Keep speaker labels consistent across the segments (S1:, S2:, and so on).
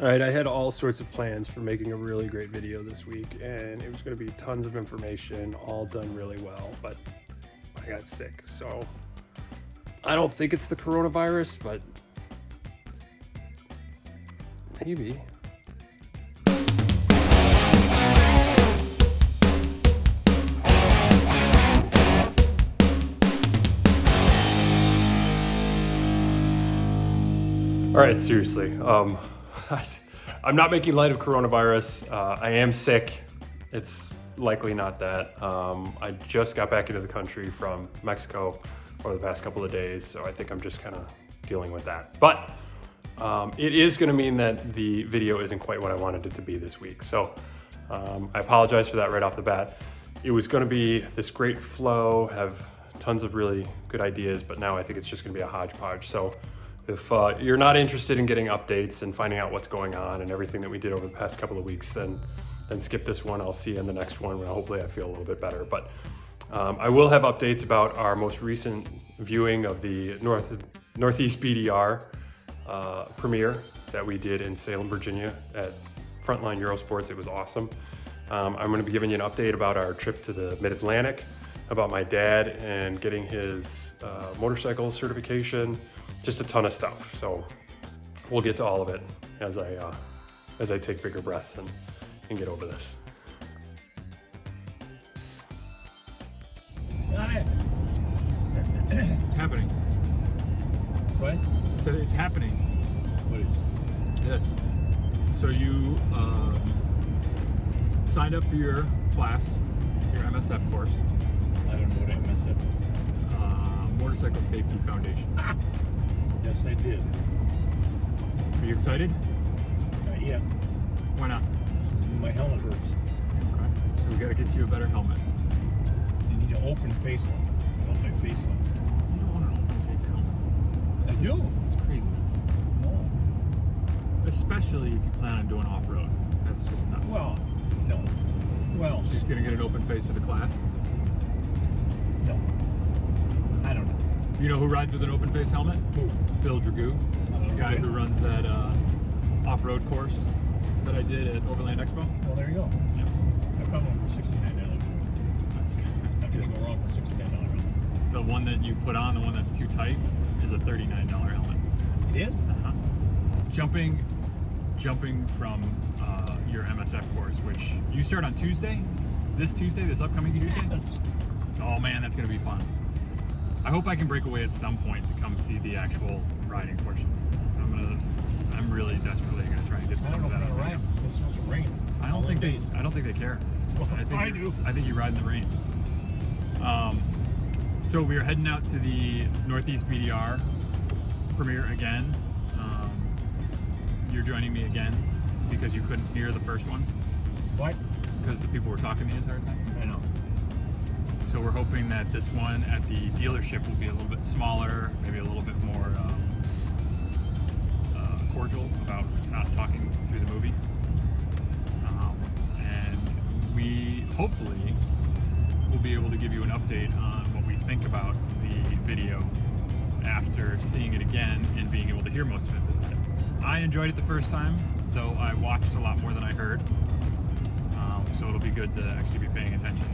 S1: All right, I had all sorts of plans for making a really great video this week, and it was going to be tons of information, all done really well, but I got sick. So I don't think it's the coronavirus, but maybe. All right, seriously. I'm not making light of coronavirus. I am sick. It's likely not that. I just got back into the country from Mexico over the past couple of days, so I think I'm just kind of dealing with that. But it is going to mean that the video isn't quite what I wanted it to be this week. So I apologize for that right off the bat. It was going to be this great flow, have tons of really good ideas, but now I think it's just going to be a hodgepodge. So if you're not interested in getting updates and finding out what's going on and everything that we did over the past couple of weeks, then skip this one. I'll see you in the next one when hopefully I feel a little bit better. But I will have updates about our most recent viewing of the Northeast BDR premiere that we did in Salem, Virginia at Frontline Eurosports. It was awesome. I'm going to be giving you an update about our trip to the Mid-Atlantic, about my dad and getting his motorcycle certification, just a ton of stuff. So we'll get to all of it as I take bigger breaths and get over this.
S2: It's happening.
S3: What?
S2: I said it's happening.
S3: What is?
S2: Yes. So you signed up for your class, your MSF course.
S3: I don't know what MSF is.
S2: Motorcycle Safety Foundation.
S3: Yes, I did.
S2: Are you excited?
S3: Not yet.
S2: Why not?
S3: My helmet hurts.
S2: Okay. So we gotta get you a better helmet.
S3: You need an open face one. I want my face on.
S2: You don't want an open face helmet.
S3: I do.
S2: It's craziness.
S3: No.
S2: Especially if you plan on doing off-road. That's just nuts.
S3: Well, no. Well,
S2: She's gonna get an open face for the class.
S3: no. I don't know.
S2: You know who rides with an open face helmet?
S3: Who?
S2: Bill Dragoo, the guy who runs that off-road course that I did at Overland Expo.
S3: Well, there you go.
S2: Yep.
S3: I found one for $69.
S2: That's
S3: Not gonna go wrong for $69.
S2: The one that you put on, the one that's too tight, is a $39 helmet.
S3: It is?
S2: Uh-huh. Jumping from your MSF course, which you start on Tuesday, this upcoming Tuesday.
S3: Yes.
S2: Oh man, that's gonna be fun. I hope I can break away at some point to come see the actual riding portion. I'm really desperately gonna try and get
S3: I
S2: some
S3: don't know
S2: of
S3: if
S2: that
S3: I'm
S2: on
S3: gonna ride.
S2: video.
S3: It's supposed to rain.
S2: I don't think they care.
S3: Well, I
S2: you-
S3: do.
S2: I think you ride in the rain. So we are heading out to the Northeast BDR premiere again. You're joining me again because you couldn't hear the first one
S3: What?
S2: because the people were talking the entire time.
S3: I know.
S2: So we're hoping that this one at the dealership will be a little bit smaller, maybe a little bit more cordial about not talking through the movie. And we hopefully will be able to give you an update on what we think about the video after seeing it again and being able to hear most of it this time. I enjoyed it the first time, though I watched a lot more than I heard. So it'll be good to actually be paying attention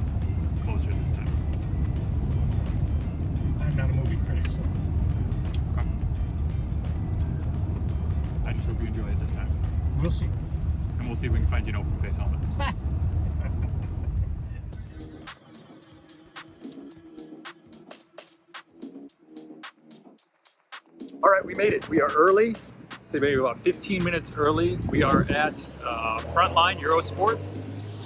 S2: closer this time.
S3: I'm not a movie critic, so.
S2: Okay. I just hope you enjoy it this time.
S3: We'll see.
S2: And we'll see if we can find you an open face helmet. All right, we made it. We are early. Say maybe about 15 minutes early. We are at Frontline Eurosports.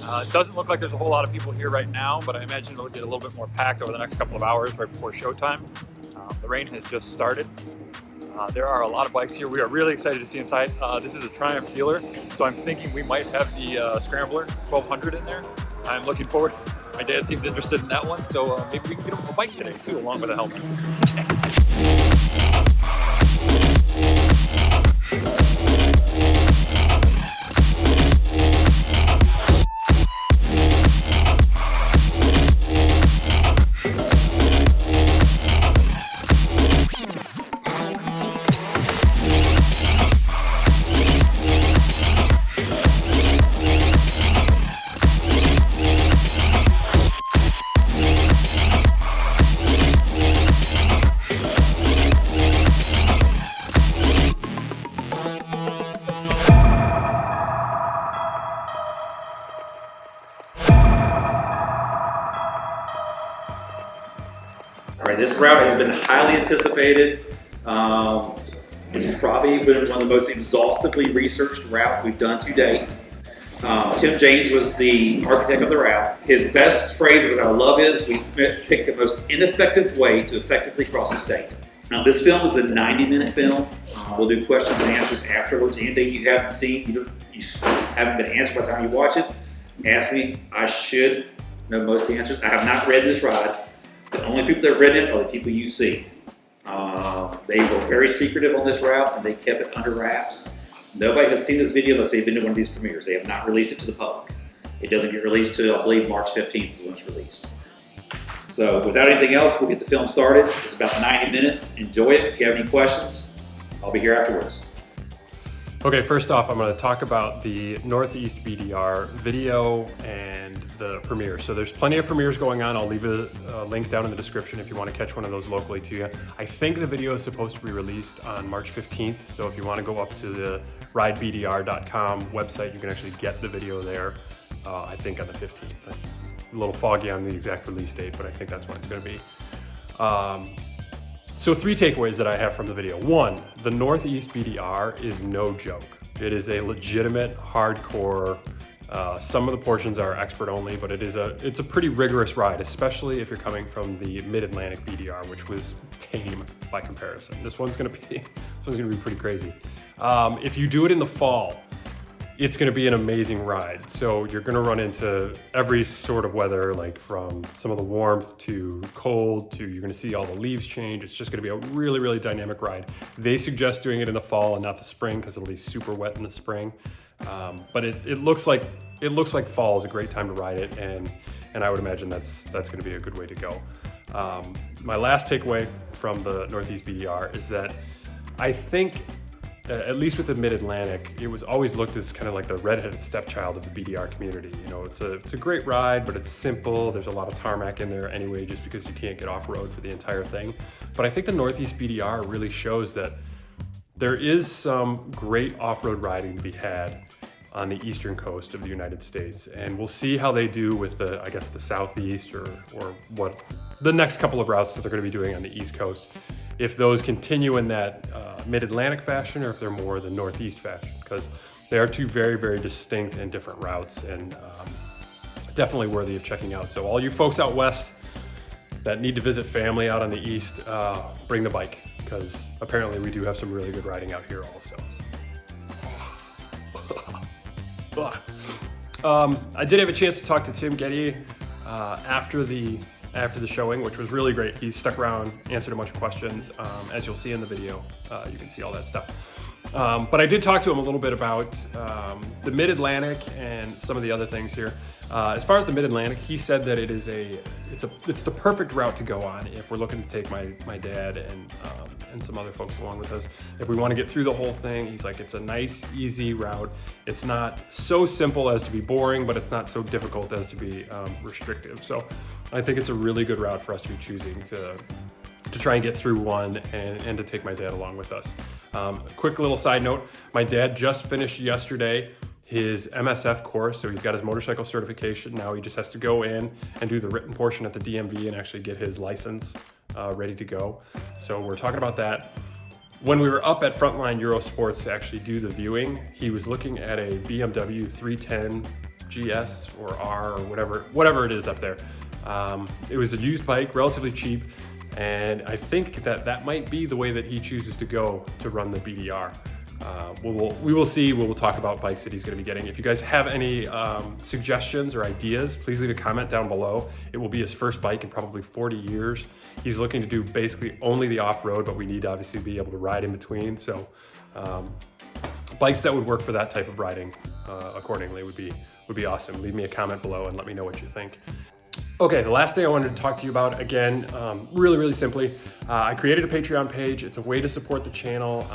S2: It doesn't look like there's a whole lot of people here right now, but I imagine it'll get a little bit more packed over the next couple of hours right before showtime. The rain has just started. There are a lot of bikes here. We are really excited to see inside. This is a Triumph dealer, so I'm thinking we might have the Scrambler 1200 in there. I'm looking forward. My dad seems interested in that one, so maybe we can get him a bike today too, along with a helmet.
S4: this route has been highly anticipated. It's probably been one of the most exhaustively researched route we've done to date. Tim James was the architect of the route. His best phrase that I love is, we picked the most ineffective way to effectively cross the state. Now, this film is a 90-minute film. We'll do questions and answers afterwards. Anything you haven't seen, you haven't been answered by the time you watch it, ask me. I should know most of the answers. I have not read this ride. The only people that have read it are the people you see. They were very secretive on this route, and they kept it under wraps. Nobody has seen this video unless they've been to one of these premieres. They have not released it to the public. It doesn't get released till, I believe, March 15th is when it's released. So without anything else, we'll get the film started. It's about 90 minutes. Enjoy it. If you have any questions, I'll be here afterwards.
S1: Okay, first off, I'm going to talk about the Northeast BDR video and the premiere. So there's plenty of premieres going on. I'll leave a link down in the description if you want to catch one of those locally to you. I think the video is supposed to be released on March 15th. So if you want to go up to the ridebdr.com website, you can actually get the video there, I think on the 15th. A little foggy on the exact release date, but I think that's when it's going to be. So 3 takeaways that I have from the video. 1, the Northeast BDR is no joke. It is a legitimate, hardcore, some of the portions are expert only, but it's a pretty rigorous ride, especially if you're coming from the Mid-Atlantic BDR, which was tame by comparison. This one's gonna be pretty crazy. If you do it in the fall, it's going to be an amazing ride. So you're going to run into every sort of weather, like from some of the warmth to cold to you're going to see all the leaves change. It's just going to be a really, really dynamic ride. They suggest doing it in the fall and not the spring because it'll be super wet in the spring. But it looks like fall is a great time to ride it, and I would imagine that's going to be a good way to go. My last takeaway from the Northeast BDR is that I think, at least with the Mid-Atlantic, it was always looked as kind of like the redheaded stepchild of the BDR community. You know, it's a great ride, but it's simple. There's a lot of tarmac in there anyway, just because you can't get off-road for the entire thing. But I think the Northeast BDR really shows that there is some great off-road riding to be had on the eastern coast of the United States. And we'll see how they do with the, I guess, the Southeast or what the next couple of routes that they're going to be doing on the East Coast. If those continue in that Mid-Atlantic fashion, or if they're more the Northeast fashion, because they are 2 very, very distinct and different routes, and definitely worthy of checking out. So all you folks out west that need to visit family out on the east, bring the bike, because apparently we do have some really good riding out here also. I did have a chance to talk to Tim Getty after the showing, which was really great. He stuck around, answered a bunch of questions. As you'll see in the video, you can see all that stuff. But I did talk to him a little bit about the Mid-Atlantic and some of the other things here. As far as the Mid-Atlantic, he said that it's the perfect route to go on if we're looking to take my dad and some other folks along with us. If we want to get through the whole thing, he's like, it's a nice, easy route. It's not so simple as to be boring, but it's not so difficult as to be restrictive. So I think it's a really good route for us to be choosing to try and get through one and to take my dad along with us. Quick little side note, my dad just finished yesterday his MSF course, so he's got his motorcycle certification. Now he just has to go in and do the written portion at the DMV and actually get his license ready to go. So we're talking about that. When we were up at Frontline Eurosports to actually do the viewing, he was looking at a BMW 310 GS or R or whatever it is up there. It was a used bike, relatively cheap, and I think that might be the way that he chooses to go to run the BDR. We will see. We'll talk about bikes that he's going to be getting. If you guys have any suggestions or ideas, please leave a comment down below. It will be his first bike in probably 40 years. He's looking to do basically only the off-road, but we need to obviously be able to ride in between. So bikes that would work for that type of riding accordingly would be awesome. Leave me a comment below and let me know what you think. Okay, the last thing I wanted to talk to you about, again, really simply, I created a Patreon page. It's a way to support the channel.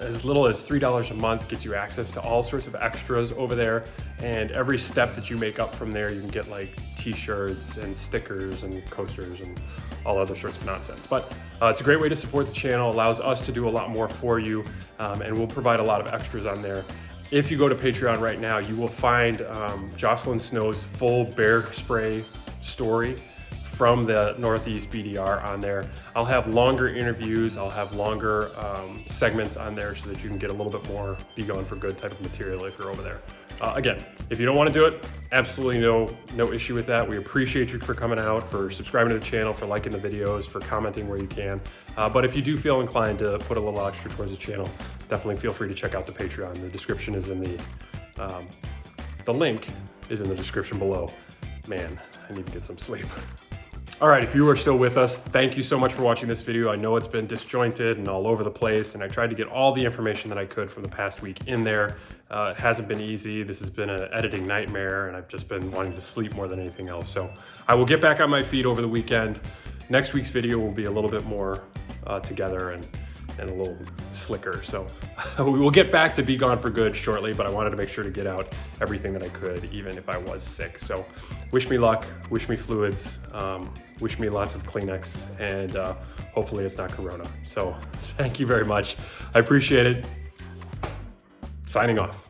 S1: As little as $3 a month gets you access to all sorts of extras over there. And every step that you make up from there, you can get like t-shirts and stickers and coasters and all other sorts of nonsense. But it's a great way to support the channel, allows us to do a lot more for you, and we'll provide a lot of extras on there. If you go to Patreon right now, you will find Jocelyn Snow's full bear spray story, from the Northeast BDR on there. I'll have longer interviews, I'll have longer segments on there so that you can get a little bit more Be Gone for Good type of material if you're over there. Again, if you don't want to do it, absolutely no issue with that. We appreciate you for coming out, for subscribing to the channel, for liking the videos, for commenting where you can. But if you do feel inclined to put a little extra towards the channel, definitely feel free to check out the Patreon. The description is in the link is in the description below. Man, I need to get some sleep. All right, if you are still with us, thank you so much for watching this video. I know it's been disjointed and all over the place, and I tried to get all the information that I could from the past week in there. It hasn't been easy. This has been an editing nightmare, and I've just been wanting to sleep more than anything else. So I will get back on my feet over the weekend. Next week's video will be a little bit more together and a little slicker. So we will get back to Be Gone for Good shortly, but I wanted to make sure to get out everything that I could, even if I was sick. So wish me luck, wish me fluids, wish me lots of Kleenex, and hopefully it's not Corona. So thank you very much. I appreciate it. Signing off.